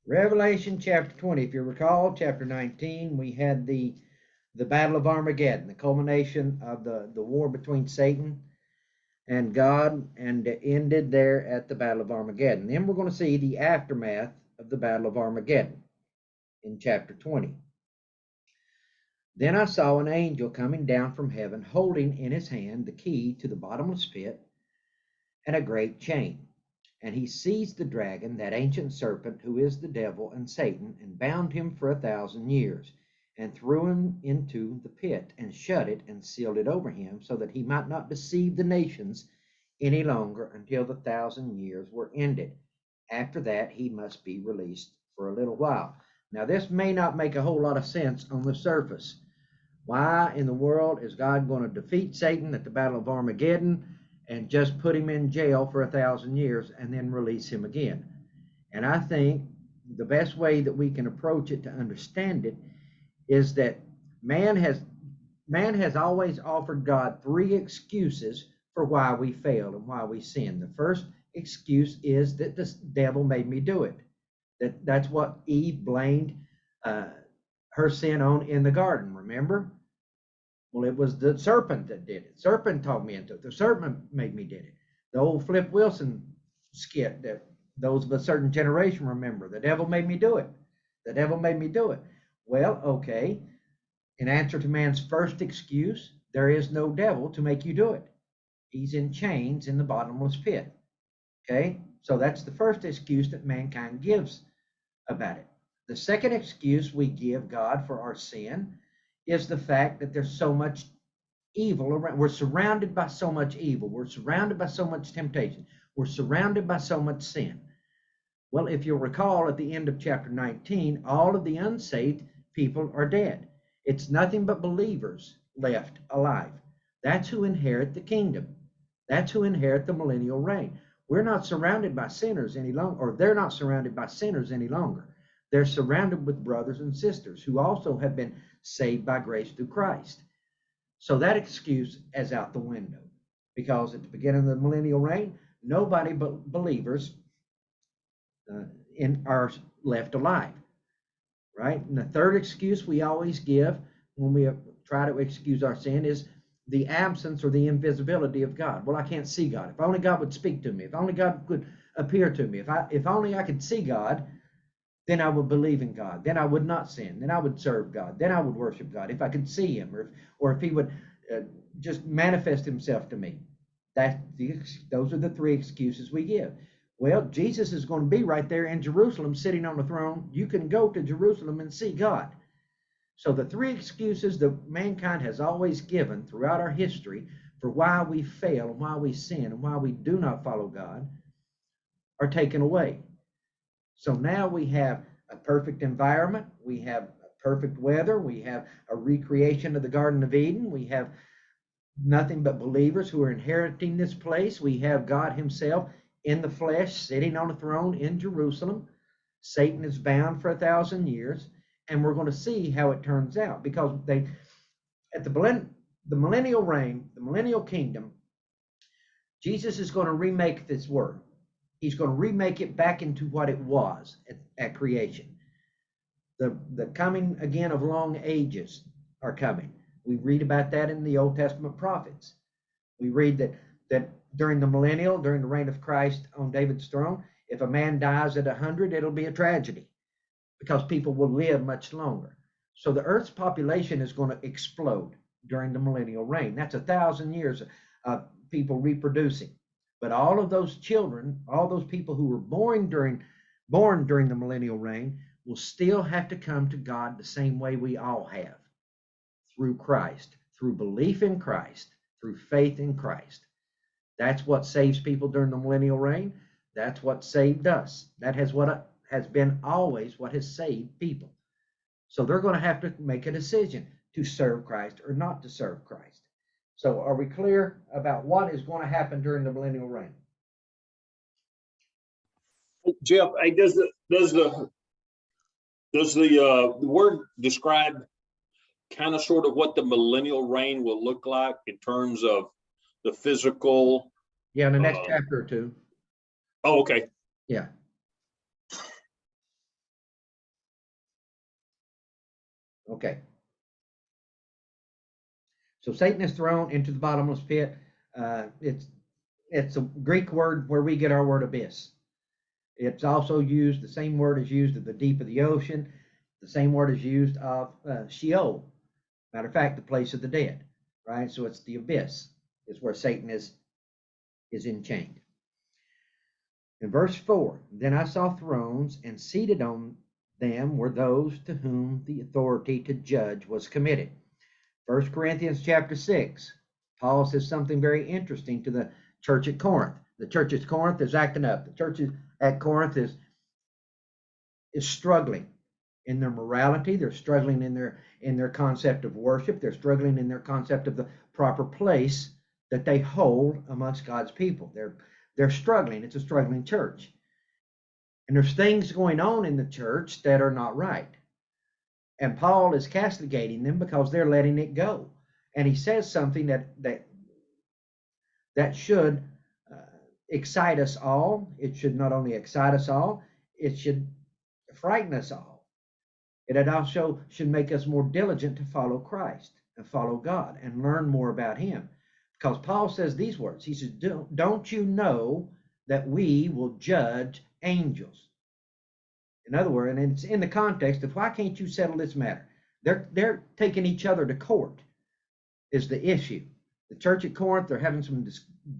Revelation chapter 20. If you recall, chapter 19, we had the Battle of Armageddon, the culmination of the war between Satan and God, and it ended there at the Battle of Armageddon. Then we're going to see the aftermath of the Battle of Armageddon in chapter 20. Then I saw an angel coming down from heaven, holding in his hand the key to the bottomless pit and a great chain. And he seized the dragon, that ancient serpent, who is the devil and Satan, and bound him for 1,000 years, and threw him into the pit, and shut it, and sealed it over him, so that he might not deceive the nations any longer until the 1,000 years were ended. After that, he must be released for a little while. Now, this may not make a whole lot of sense on the surface. Why in the world is God going to defeat Satan at the Battle of Armageddon and just put him in jail for 1,000 years and then release him again? And I think the best way that we can approach it to understand it is that man has always offered God three excuses for why we fail and why we sin. The first excuse is that the devil made me do it. That's what Eve blamed her sin on in the garden, remember? Well, it was the serpent that did it. Serpent talked me into it. The serpent made me did it. The old Flip Wilson skit that those of a certain generation remember. The devil made me do it. The devil made me do it. Well, okay. In answer to man's first excuse, there is no devil to make you do it. He's in chains in the bottomless pit. Okay? So that's the first excuse that mankind gives about it. The second excuse we give God for our sin is the fact that there's so much evil around. We're surrounded by so much evil. We're surrounded by so much temptation. We're surrounded by so much sin. Well, if you'll recall at the end of chapter 19, all of the unsaved people are dead. It's nothing but believers left alive. That's who inherit the kingdom. That's who inherit the millennial reign. We're not surrounded by sinners any longer, or they're not surrounded by sinners any longer. They're surrounded with brothers and sisters who also have been saved by grace through Christ. So that excuse is out the window, because at the beginning of the millennial reign, nobody but believers are left alive, right? And the third excuse we always give when we try to excuse our sin is the absence or the invisibility of God. Well, I can't see God. If only God would speak to me. If only God could appear to me. If only I could see God, then I would believe in God. Then I would not sin. Then I would serve God. Then I would worship God. If I could see him, or if he would just manifest himself to me. Those are the three excuses we give. Well, Jesus is going to be right there in Jerusalem sitting on the throne. You can go to Jerusalem and see God. So the three excuses that mankind has always given throughout our history for why we fail and why we sin and why we do not follow God are taken away. So now we have a perfect environment. We have perfect weather. We have a recreation of the Garden of Eden. We have nothing but believers who are inheriting this place. We have God himself in the flesh sitting on a throne in Jerusalem. Satan is bound for 1,000 years. And we're going to see how it turns out, because at the millennial reign, the millennial kingdom, Jesus is going to remake this world. He's going to remake it back into what it was at creation. The coming again of long ages are coming. We read about that in the Old Testament prophets. We read that during the millennial, during the reign of Christ on David's throne, if a man dies at 100, it'll be a tragedy, because people will live much longer. So the earth's population is going to explode during the millennial reign. That's 1,000 years of people reproducing. But all of those children, all those people who were born during the millennial reign, will still have to come to God the same way we all have, through Christ, through belief in Christ, through faith in Christ. That's what saves people during the millennial reign. That's what saved us. That has been always what has saved people. So they're going to have to make a decision to serve Christ or not to serve Christ. So are we clear about what is going to happen during the millennial reign? Jeff, hey, does the word describe kind of sort of what the millennial reign will look like in terms of the physical? Yeah, in the next chapter or two. Oh, okay. Yeah. Okay. So Satan is thrown into the bottomless pit. It's a Greek word where we get our word abyss. It's also used, the same word is used of the deep of the ocean. The same word is used of Sheol. Matter of fact, the place of the dead, right? So it's the abyss is where Satan is enchained. In verse 4, then I saw thrones, and seated on them were those to whom the authority to judge was committed. 1 Corinthians chapter 6, Paul says something very interesting to the church at Corinth. The church at Corinth is acting up. The church at Corinth is struggling in their morality. They're struggling in their concept of worship. They're struggling in their concept of the proper place that they hold amongst God's people. They're struggling. It's a struggling church. And there's things going on in the church that are not right. And Paul is castigating them because they're letting it go. And he says something that should excite us all. It should not only excite us all, it should frighten us all. It also should make us more diligent to follow Christ and follow God and learn more about him. Because Paul says these words. He says, don't you know that we will judge angels? In other words, and it's in the context of why can't you settle this matter? They're taking each other to court is the issue. The church at Corinth, they're having some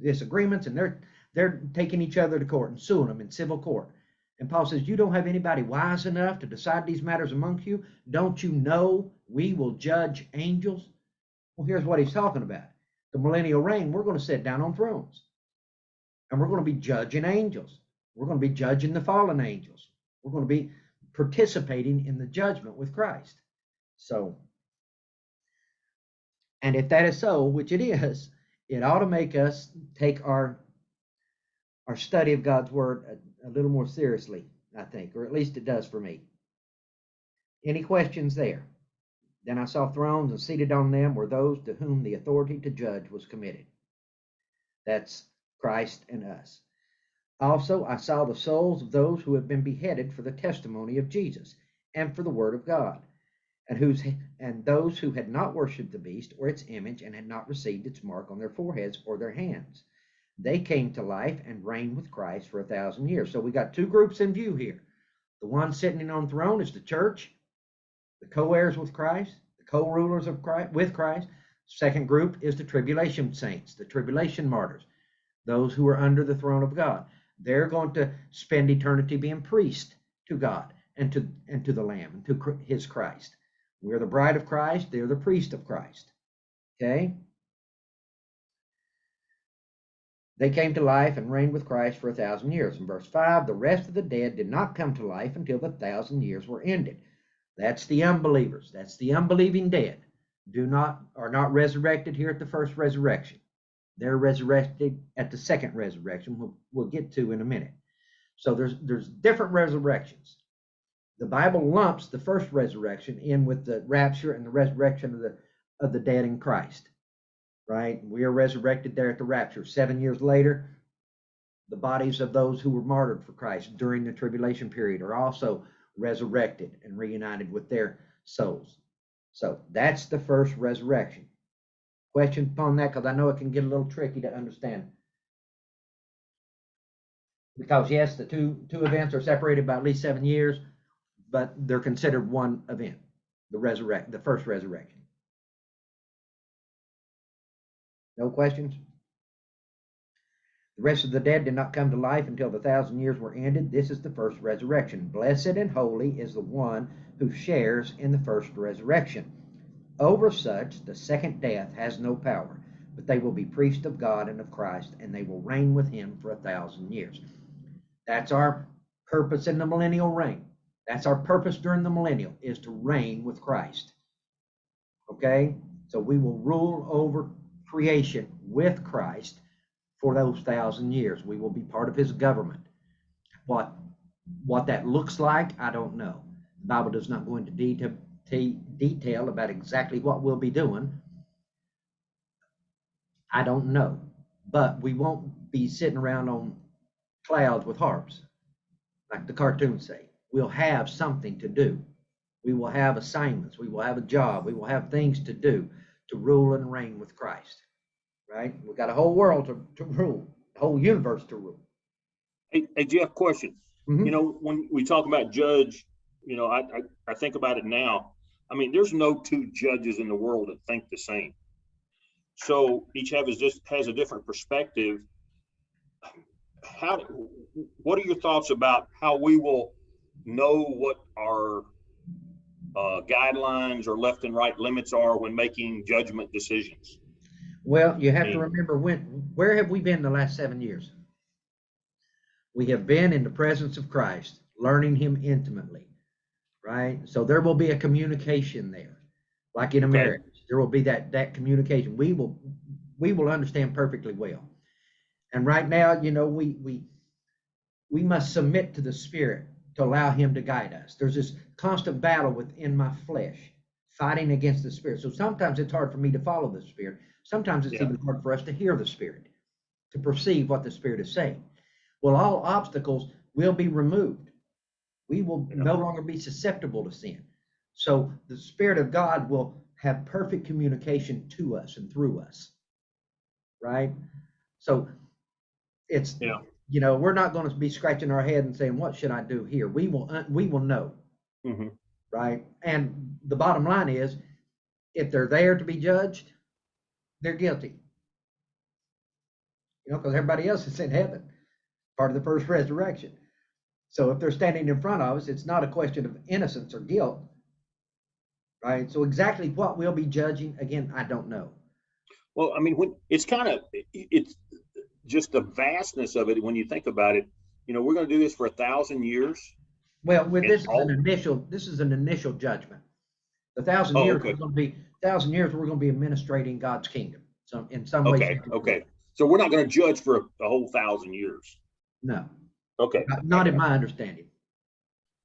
disagreements, and they're taking each other to court and suing them in civil court. And Paul says, you don't have anybody wise enough to decide these matters amongst you? Don't you know we will judge angels? Well, here's what he's talking about. The millennial reign, we're going to sit down on thrones. And we're going to be judging angels. We're going to be judging the fallen angels. We're going to be participating in the judgment with Christ. So, and if that is so, which it is, it ought to make us take our study of God's word a little more seriously, I think, or at least it does for me. Any questions there? Then I saw thrones, and seated on them were those to whom the authority to judge was committed. That's Christ and us. Also, I saw the souls of those who had been beheaded for the testimony of Jesus and for the word of God, and those who had not worshipped the beast or its image and had not received its mark on their foreheads or their hands. They came to life and reigned with Christ for 1,000 years. So we got two groups in view here. The one sitting on the throne is the church, the co-heirs with Christ, the co-rulers of Christ with Christ. Second group is the tribulation saints, the tribulation martyrs, those who are under the throne of God. They're going to spend eternity being priest to God and to the Lamb and to his Christ. We're the bride of Christ. They're the priest of Christ. Okay? They came to life and reigned with Christ for 1,000 years. In verse 5, the rest of the dead did not come to life until the 1,000 years were ended. That's the unbelievers. That's the unbelieving dead. Are not resurrected here at the first resurrection. They're resurrected at the second resurrection, we'll get to in a minute. So there's different resurrections. The Bible lumps the first resurrection in with the rapture and the resurrection of the dead in Christ, right? We are resurrected there at the rapture. 7 years later, the bodies of those who were martyred for Christ during the tribulation period are also resurrected and reunited with their souls. So that's the first resurrection. Questions upon that? Because I know it can get a little tricky to understand. Because yes, the two events are separated by at least 7 years, but they're considered one event, the first resurrection. No questions? The rest of the dead did not come to life until the 1,000 years were ended. This is the first resurrection. Blessed and holy is the one who shares in the first resurrection. Over such, the second death has no power, but they will be priests of God and of Christ, and they will reign with him for 1,000 years. That's our purpose in the millennial reign. That's our purpose during the millennial, is to reign with Christ. Okay? So we will rule over creation with Christ for those 1,000 years. We will be part of his government. What that looks like, I don't know. The Bible does not go into detail about exactly what we'll be doing. I don't know. But we won't be sitting around on clouds with harps, like the cartoons say. We'll have something to do. We will have assignments. We will have a job. We will have things to do to rule and reign with Christ. Right? We've got a whole world to rule, a whole universe to rule. Hey, Jeff, question. Mhm. When we talk about judge, I think about it now. I mean, there's no two judges in the world that think the same. So each has a different perspective. How, what are your thoughts about how we will know what our guidelines or left and right limits are when making judgment decisions? Well, you I have to mean, remember where have we been the last 7 years? We have been in the presence of Christ, learning him intimately, right? So there will be a communication there, like in a okay, marriage. There will be that communication. We will understand perfectly well. And right now, we must submit to the Spirit to allow him to guide us. There's this constant battle within my flesh, fighting against the Spirit. So sometimes it's hard for me to follow the Spirit. Sometimes it's yeah, even hard for us to hear the Spirit, to perceive what the Spirit is saying. Well, all obstacles will be removed. We will yeah, no longer be susceptible to sin. So the Spirit of God will have perfect communication to us and through us, right? So it's, yeah. we're not going to be scratching our head and saying, what should I do here? We will know, Hmm. right? And the bottom line is, if they're there to be judged, they're guilty, because everybody else is in heaven, part of the first resurrection. So if they're standing in front of us, it's not a question of innocence or guilt, right? So exactly what we'll be judging, again, I don't know. Well, I mean, when it's just the vastness of it when you think about it. We're going to do this for 1,000 years, Well, with and this is an initial judgment. The thousand oh, years we're okay, going to be 1,000 years we're going to be administrating God's kingdom. So in some way, okay, shape, or form. okay. So we're not going to judge for a whole 1,000 years. No, Okay, not in my understanding.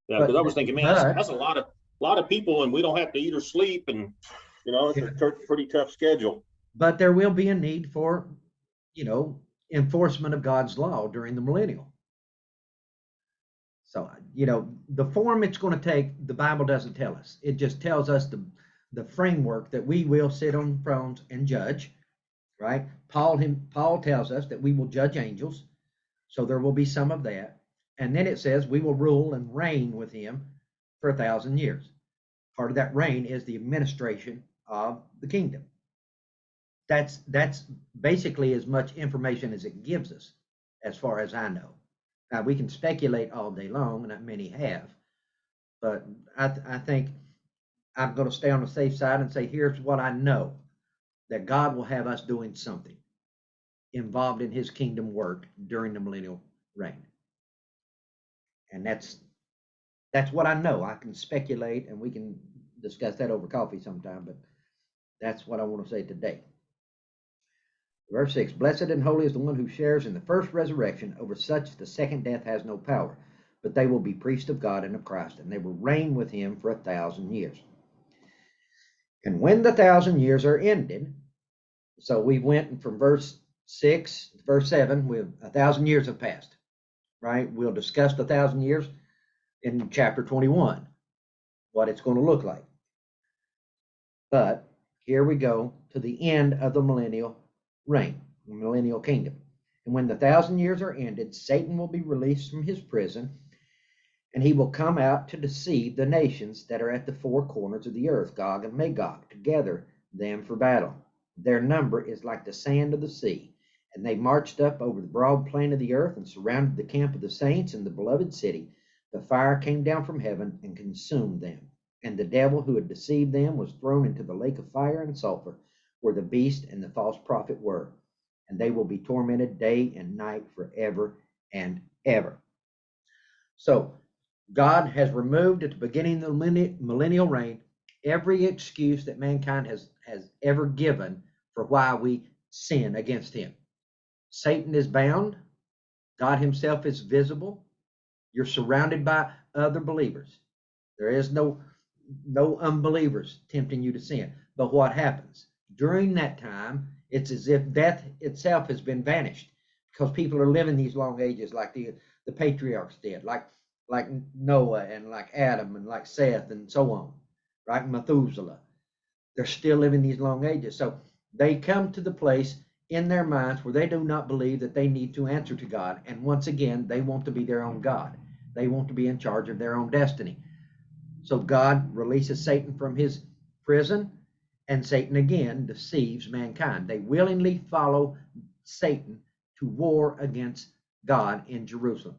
yeah, But because I was thinking, man, that's but a lot of people, and we don't have to eat or sleep, and it's yeah, a pretty tough schedule. but there will be a need for, you know, enforcement of God's law during the millennial. So, the form it's going to take, the Bible doesn't tell us. It just tells us the framework that we will sit on thrones and judge, right? Paul tells us that we will judge angels, so there will be some of that. And then it says we will rule and reign with him for 1,000 years. Part of that reign is the administration of the kingdom. That's basically as much information as it gives us, as far as I know. Now we can speculate all day long, and many have, but I think I'm going to stay on the safe side and say here's what I know: that God will have us doing something involved in His kingdom work during the millennial reign, and that's what I know. I can speculate, and we can discuss that over coffee sometime, but that's what I want to say today. Verse 6, blessed and holy is the one who shares in the first resurrection. Over such the second death has no power, but they will be priests of God and of Christ, and they will reign with him for 1,000 years. And when the 1,000 years are ended, so we went from verse 6 to verse 7, with 1,000 years have passed, right? We'll discuss the 1,000 years in chapter 21, what it's going to look like. But here we go to the end of the millennial reign, the millennial kingdom. And when the 1,000 years are ended, Satan will be released from his prison, and he will come out to deceive the nations that are at the four corners of the earth, Gog and Magog, to gather them for battle. Their number is like the sand of the sea. And they marched up over the broad plain of the earth and surrounded the camp of the saints and the beloved city. The fire came down from heaven and consumed them. And the devil who had deceived them was thrown into the lake of fire and sulfur, where the beast and the false prophet were. And they will be tormented day and night forever and ever. So God has removed at the beginning of the millennial reign every excuse that mankind has ever given for why we sin against him. Satan is bound. God himself is visible. You're surrounded by other believers. There is no unbelievers tempting you to sin. But what happens? During that time, it's as if death itself has been vanished, because people are living these long ages like the patriarchs did, like like Noah and like Adam and like Seth and so on, right? Methuselah. They're still living these long ages. So they come to the place in their minds where they do not believe that they need to answer to God. And once again, they want to be their own God. They want to be in charge of their own destiny. So God releases Satan from his prison, and Satan again deceives mankind. They willingly follow Satan to war against God in Jerusalem.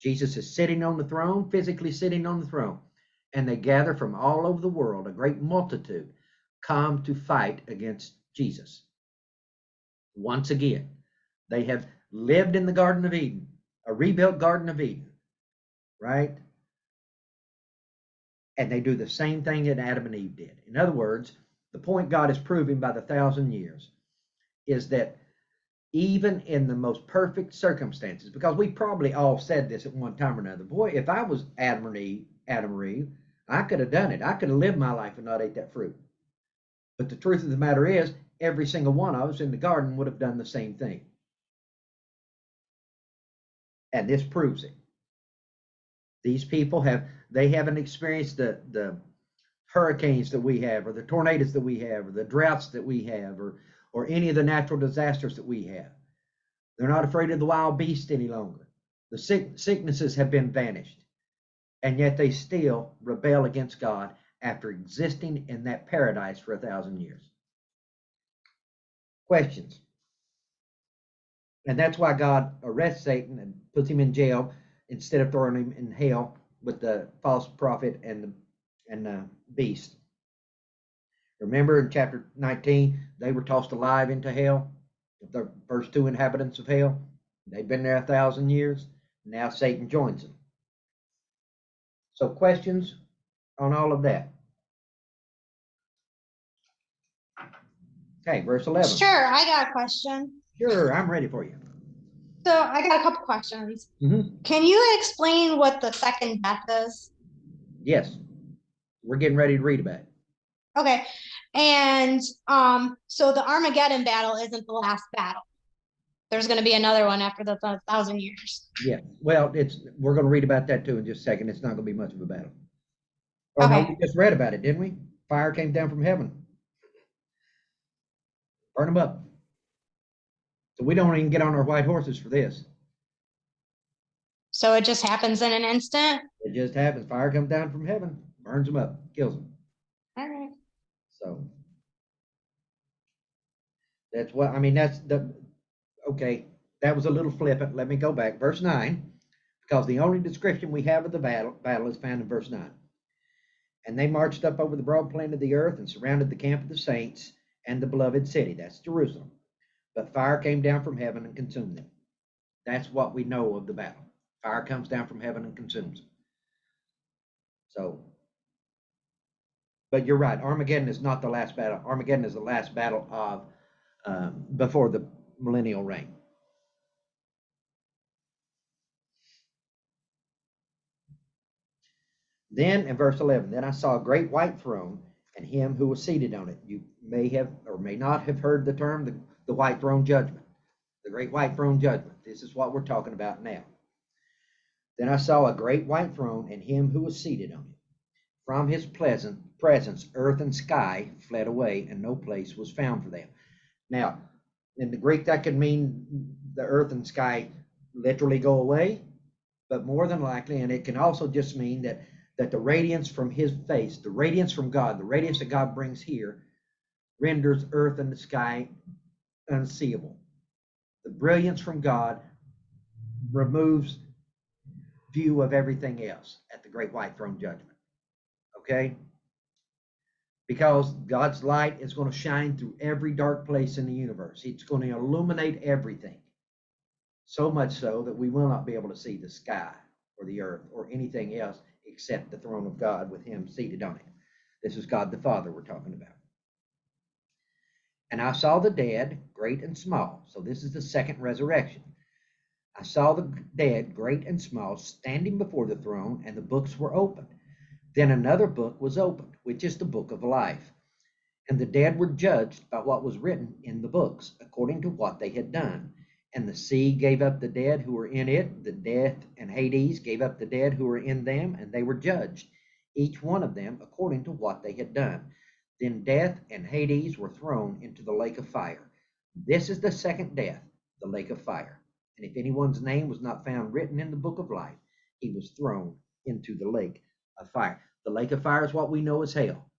Jesus is sitting on the throne, physically sitting on the throne, and they gather from all over the world, a great multitude, come to fight against Jesus. Once again, they have lived in the Garden of Eden, a rebuilt Garden of Eden, right? And they do the same thing that Adam and Eve did. In other words, the point God is proving by the 1,000 years is that even in the most perfect circumstances, because we probably all said this at one time or another, boy, if I was Adam or Eve, I could have done it. I could have lived my life and not ate that fruit. But the truth of the matter is, every single one of us in the garden would have done the same thing. And this proves it. These people haven't experienced the hurricanes that we have, or the tornadoes that we have, or the droughts that we have, or any of the natural disasters that we have. They're not afraid of the wild beast any longer. The sicknesses have been vanished. And yet they still rebel against God after existing in that paradise for 1,000 years. Questions? And that's why God arrests Satan and puts him in jail instead of throwing him in hell with the false prophet and the beast. Remember in chapter 19, they were tossed alive into hell, the first two inhabitants of hell. They've been there 1,000 years. Now Satan joins them. So questions on all of that? Okay, verse 11. Sure, I got a question. Sure, I'm ready for you. So I got a couple questions. Can you explain what the second death is? Yes, we're getting ready to read about it. Okay, and so the Armageddon battle isn't the last battle. There's going to be another one after the 1,000 years. Yeah, well, we're going to read about that too in just a second. It's not going to be much of a battle. Oh, okay. No, we just read about it, didn't we? Fire came down from heaven. Burn them up. So we don't even get on our white horses for this. So it just happens in an instant? It just happens. Fire comes down from heaven, burns them up, kills them. All right. So that's what, I mean, that's okay, that was a little flippant. Let me go back. Verse 9, because the only description we have of the battle is found in verse 9. And they marched up over the broad plain of the earth and surrounded the camp of the saints and the beloved city. That's Jerusalem. But fire came down from heaven and consumed them. That's what we know of the battle. Fire comes down from heaven and consumes them. So, but you're right. Armageddon is not the last battle. Armageddon is the last battle of before the millennial reign. Then in verse 11, then I saw a great white throne and him who was seated on it. You may have or may not have heard the term the white throne judgment, the great white throne judgment. This is what we're talking about now. Then I saw a great white throne and him who was seated on it. From his presence, earth and sky fled away, and no place was found for them. Now, in the Greek, that could mean the earth and sky literally go away, but more than likely, and it can also just mean that the radiance from his face, the radiance from God, the radiance that God brings here, renders earth and the sky unseeable. The brilliance from God removes view of everything else at the great white throne judgment. Okay? Because God's light is going to shine through every dark place in the universe. It's going to illuminate everything. So much so that we will not be able to see the sky or the earth or anything else except the throne of God with him seated on it. This is God the Father we're talking about. And I saw the dead, great and small. So this is the second resurrection. I saw the dead, great and small, standing before the throne, and the books were opened. Then another book was opened, which is the book of life. And the dead were judged by what was written in the books, according to what they had done. And the sea gave up the dead who were in it. The death and Hades gave up the dead who were in them, and they were judged, each one of them according to what they had done. Then death and Hades were thrown into the lake of fire. This is the second death, the lake of fire. And if anyone's name was not found written in the book of life, he was thrown into the lake of fire. The lake of fire is what we know as hell.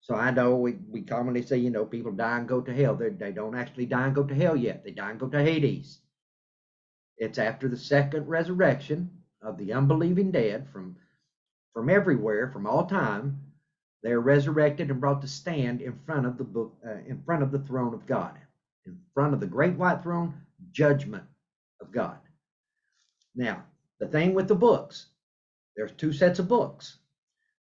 So I know we commonly say, people die and go to hell. They don't actually die and go to hell yet. They die and go to Hades. It's after the second resurrection of the unbelieving dead from everywhere, from all time. They're resurrected and brought to stand in front of the throne of God, in front of the great white throne, judgment of God. Now, the thing with the books, there's two sets of books.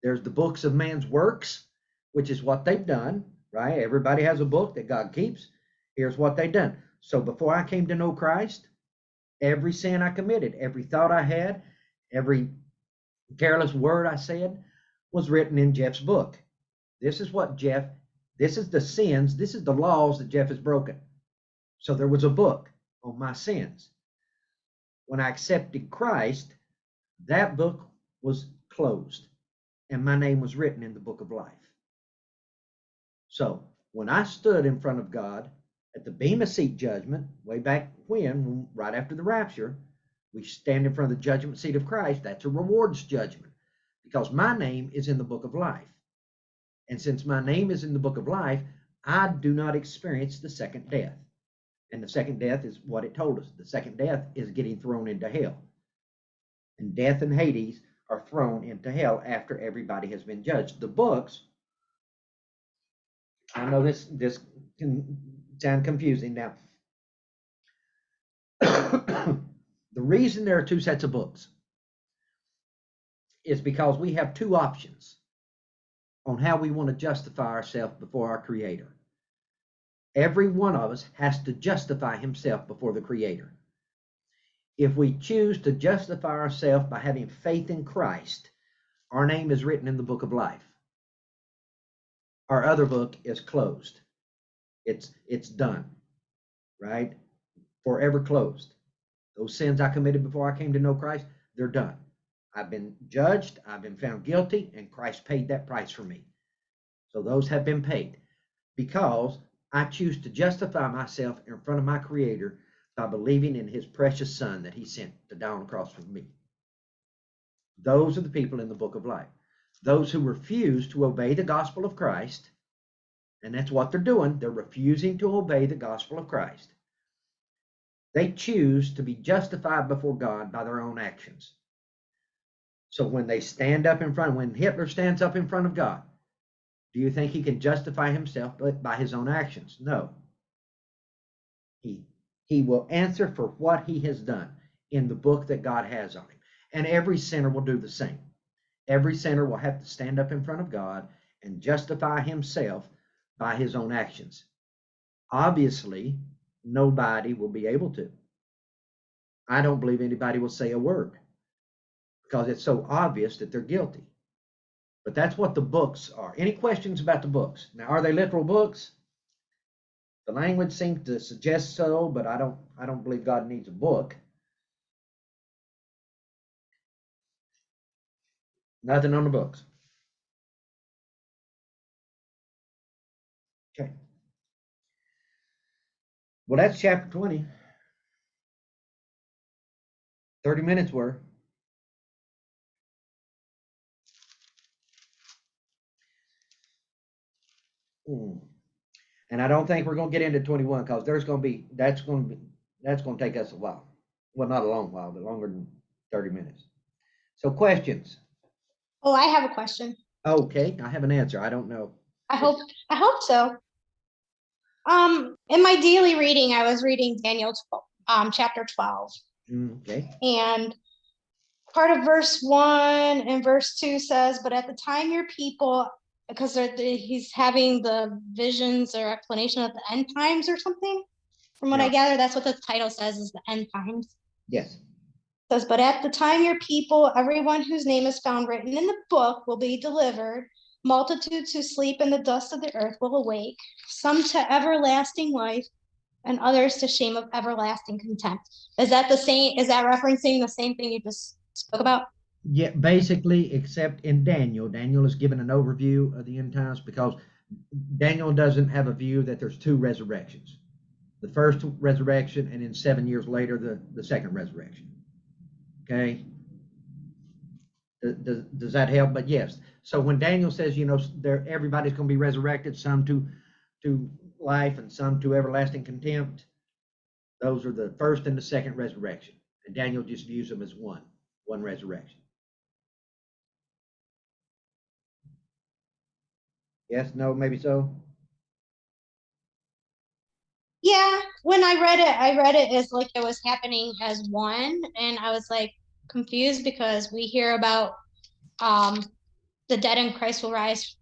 There's the books of man's works, which is what they've done, right? Everybody has a book that God keeps. Here's what they've done. So before I came to know Christ, every sin I committed, every thought I had, every careless word I said was written in Jeff's book. This is the sins, this is the laws that Jeff has broken. So there was a book on my sins. When I accepted Christ, that book was closed and my name was written in the book of life. So when I stood in front of God at the Bema Seat judgment, way back when, right after the rapture, we stand in front of the judgment seat of Christ. That's a rewards judgment because my name is in the book of life. And since my name is in the book of life, I do not experience the second death. And the second death is what it told us. The second death is getting thrown into hell. And death and Hades are thrown into hell after everybody has been judged. The books, I know this can sound confusing now. The reason there are two sets of books is because we have two options on how we want to justify ourselves before our Creator. Every one of us has to justify himself before the Creator. If we choose to justify ourselves by having faith in Christ, our name is written in the book of life. Our other book is closed. It's done, right? Forever closed. Those sins I committed before I came to know Christ, they're done. I've been judged, I've been found guilty, and Christ paid that price for me. So those have been paid because I choose to justify myself in front of my Creator by believing in his precious Son that he sent to die on the cross for me. Those are the people in the book of life. Those who refuse to obey the gospel of Christ, and that's what they're doing. They're refusing to obey the gospel of Christ. They choose to be justified before God by their own actions. So when they stand up in front, when Hitler stands up in front of God, do you think he can justify himself by his own actions? No. He will answer for what he has done in the book that God has on him. And every sinner will do the same. Every sinner will have to stand up in front of God and justify himself by his own actions. Obviously, nobody will be able to. I don't believe anybody will say a word because it's so obvious that they're guilty. But that's what the books are. Any questions about the books? Now, are they literal books? The language seems to suggest so, but I don't believe God needs a book. Nothing on the books. Okay. Well, that's chapter 20. 30 minutes were. And I don't think we're going to get into 21 because that's going to take us a while. Well, not a long while, but longer than 30 minutes. So questions? Oh, I have a question. Okay, I have an answer. I don't know. I hope so. In my daily reading, I was reading Daniel chapter 12. Okay. And part of verse 1 and verse 2 says, but at the time your people, because he's having the visions or explanation of the end times or something. From what I gather, that's what the title says, is the end times. Yes. It says, but at the time your people, everyone whose name is found written in the book will be delivered. Multitudes who sleep in the dust of the earth will awake, some to everlasting life, and others to shame of everlasting contempt. Is that the same? Is that referencing the same thing you just spoke about? Yeah, basically, except in Daniel. Daniel is given an overview of the end times because Daniel doesn't have a view that there's two resurrections. The first resurrection, and then 7 years later, the second resurrection. Okay? Does that help? But yes. So when Daniel says, everybody's going to be resurrected, some to life and some to everlasting contempt, those are the first and the second resurrection. And Daniel just views them as one resurrection. Yes, no, maybe so. Yeah, when I read it as like it was happening as one, and I was like confused because we hear about the dead in Christ will rise,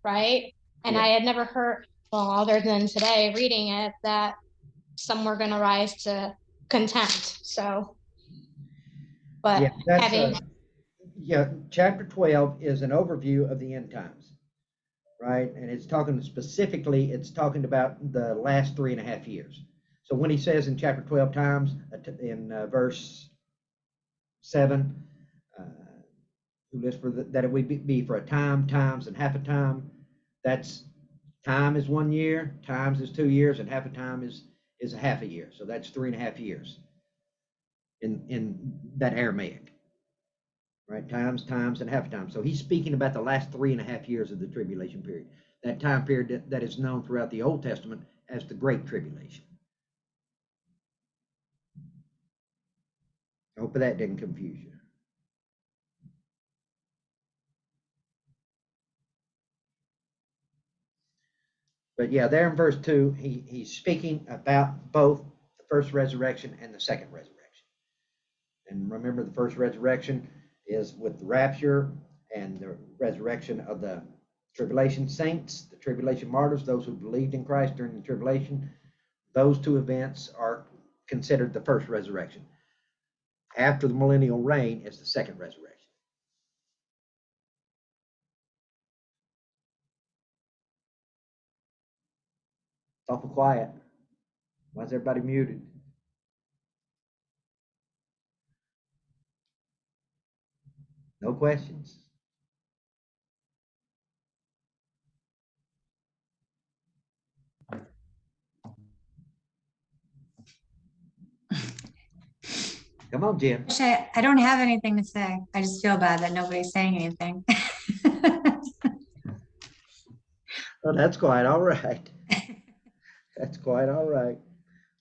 right? And Yeah. I had never heard, well, other than today reading it, that some were gonna rise to contempt. So, but Yeah, that's having chapter 12 is an overview of the end times, right? And it's talking about the last 3.5 years. So when he says in chapter 12 times, in verse 7, who lives that it would be for a time, times, and half a time. That's time is 1 year, times is 2 years, and half a time is a half a year. So that's 3.5 years in that Aramaic. Right, times, and half a time. So he's speaking about the last 3.5 years of the tribulation period, that time period that is known throughout the Old Testament as the Great Tribulation. I hope that didn't confuse you. But yeah, there in verse 2, he's speaking about both the first resurrection and the second resurrection. And remember, the first resurrection is with the rapture and the resurrection of the tribulation saints, the tribulation martyrs, those who believed in Christ during the tribulation. Those two events are considered the first resurrection. After the millennial reign is the second resurrection. It's awful quiet. Why is everybody muted? No questions? Come on, Jen. I don't have anything to say. I just feel bad that nobody's saying anything. Oh, that's quite all right. That's quite all right.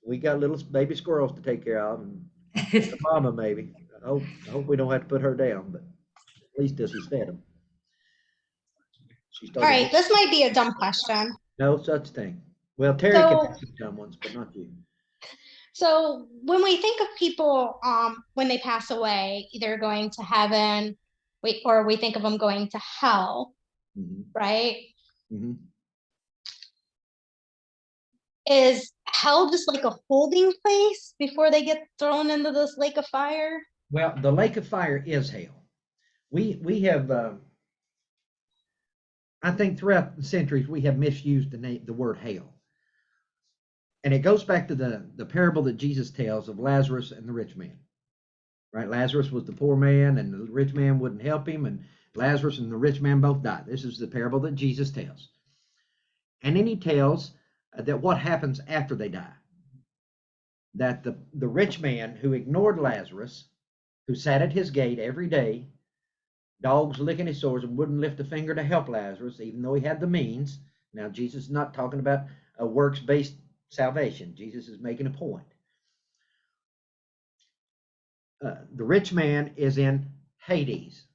We got little baby squirrels to take care of, and the mama maybe. I hope we don't have to put her down, but at least she's fed them. all right, this might be a dumb question. No such thing. Well, Terry can ask some dumb ones, but not you. So when we think of people, when they pass away, either going to heaven, or we think of them going to hell, right? Is hell just like a holding place before they get thrown into this lake of fire? Well, the lake of fire is hell. We have, I think throughout the centuries, we have misused the word hell. And it goes back to the parable that Jesus tells of Lazarus and the rich man. Right? Lazarus was the poor man, and the rich man wouldn't help him, and Lazarus and the rich man both died. This is the parable that Jesus tells. And then he tells that what happens after they die. That the rich man who ignored Lazarus, who sat at his gate every day, dogs licking his sores, and wouldn't lift a finger to help Lazarus, even though he had the means. Now, Jesus is not talking about a works-based salvation. Jesus is making a point. The rich man is in Hades.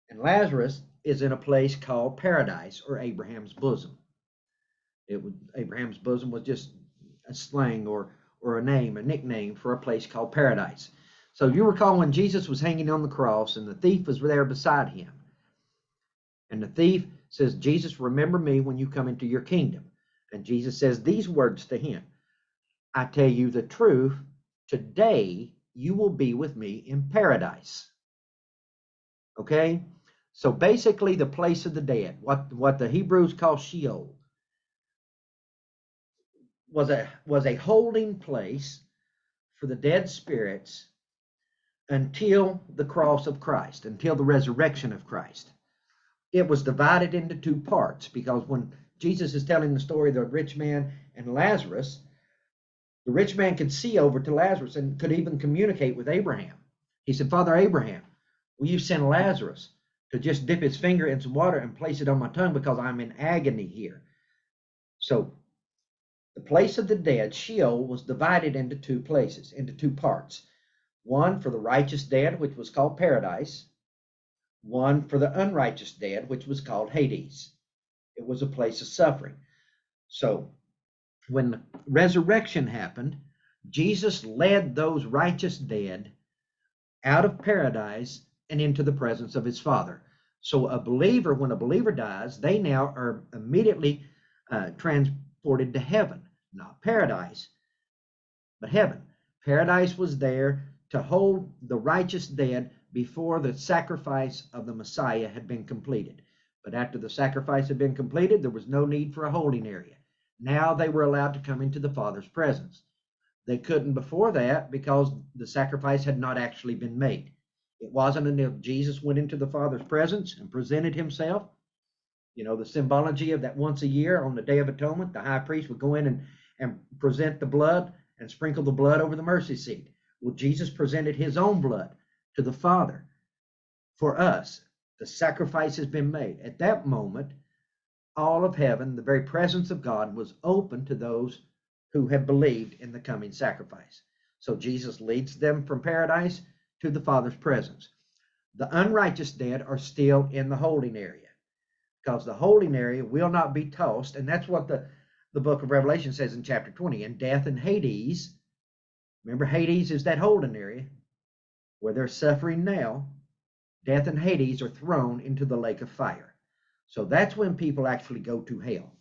And Lazarus is in a place called paradise, or Abraham's bosom. Abraham's bosom was just a slang or a name, a nickname for a place called paradise. So you recall when Jesus was hanging on the cross and the thief was there beside him. And the thief says, Jesus, remember me when you come into your kingdom. And Jesus says these words to him. I tell you the truth, today you will be with me in paradise. Okay? So basically the place of the dead, what the Hebrews call Sheol. was a holding place for the dead spirits until the cross of Christ, until the resurrection of Christ. It was divided into two parts, because when Jesus is telling the story of the rich man and Lazarus, the rich man could see over to Lazarus and could even communicate with Abraham. He said, Father Abraham, will you send Lazarus to just dip his finger in some water and place it on my tongue, because I'm in agony here. So the place of the dead, Sheol, was divided into two places, into two parts. One for the righteous dead, which was called paradise. One for the unrighteous dead, which was called Hades. It was a place of suffering. So when the resurrection happened, Jesus led those righteous dead out of paradise and into the presence of his Father. So a believer, when a believer dies, they now are immediately transported to heaven, not paradise, but heaven. Paradise was there to hold the righteous dead before the sacrifice of the Messiah had been completed. But after the sacrifice had been completed, there was no need for a holding area. Now they were allowed to come into the Father's presence. They couldn't before that because the sacrifice had not actually been made. It wasn't until Jesus went into the Father's presence and presented himself. You know, the symbology of that once a year on the Day of Atonement, the high priest would go in and present the blood and sprinkle the blood over the mercy seat. Well, Jesus presented his own blood to the Father for us. The sacrifice has been made. At that moment, all of heaven, the very presence of God, was open to those who have believed in the coming sacrifice. So Jesus leads them from paradise to the Father's presence. The unrighteous dead are still in the holding area, because the holding area will not be tossed. And that's what the book of Revelation says in chapter 20. And death and Hades, remember Hades is that holding area where they're suffering now. Death and Hades are thrown into the lake of fire. So that's when people actually go to hell.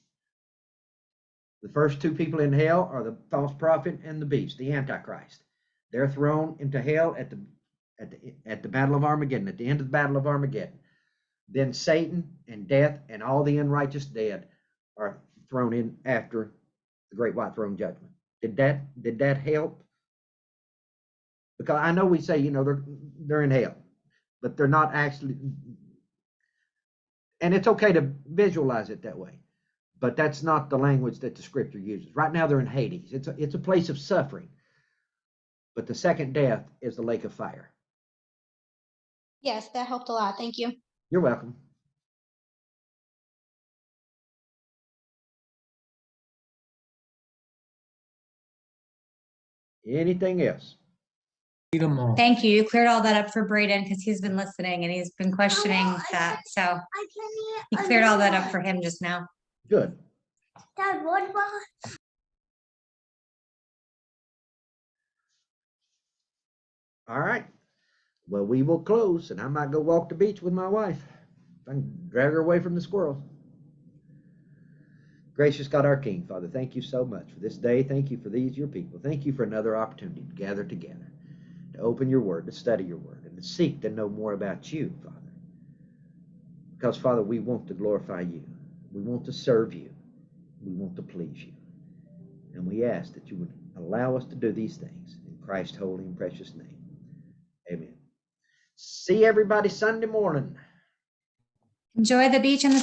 The first two people in hell are the false prophet and the beast, the Antichrist. They're thrown into hell at the Battle of Armageddon, at the end of the Battle of Armageddon. Then Satan and death and all the unrighteous dead are thrown in after the great white throne judgment. Did that help? Because I know we say, you know, they're in hell, but they're not actually. And it's okay to visualize it that way, but that's not the language that the scripture uses. Right now they're in Hades. It's a place of suffering, but the second death is the lake of fire. Yes, that helped a lot. Thank you. You're welcome. Anything else? Thank you. You cleared all that up for Braden because he's been listening and he's been questioning that. So you cleared all that up for him just now. Good. Dad, what about? All right. Well, we will close, and I might go walk the beach with my wife. I can drag her away from the squirrels. Gracious God, our King, Father, thank you so much for this day. Thank you for these, your people. Thank you for another opportunity to gather together, to open your word, to study your word, and to seek to know more about you, Father. Because, Father, we want to glorify you. We want to serve you. We want to please you. And we ask that you would allow us to do these things in Christ's holy and precious name. Amen. See everybody Sunday morning. Enjoy the beach and the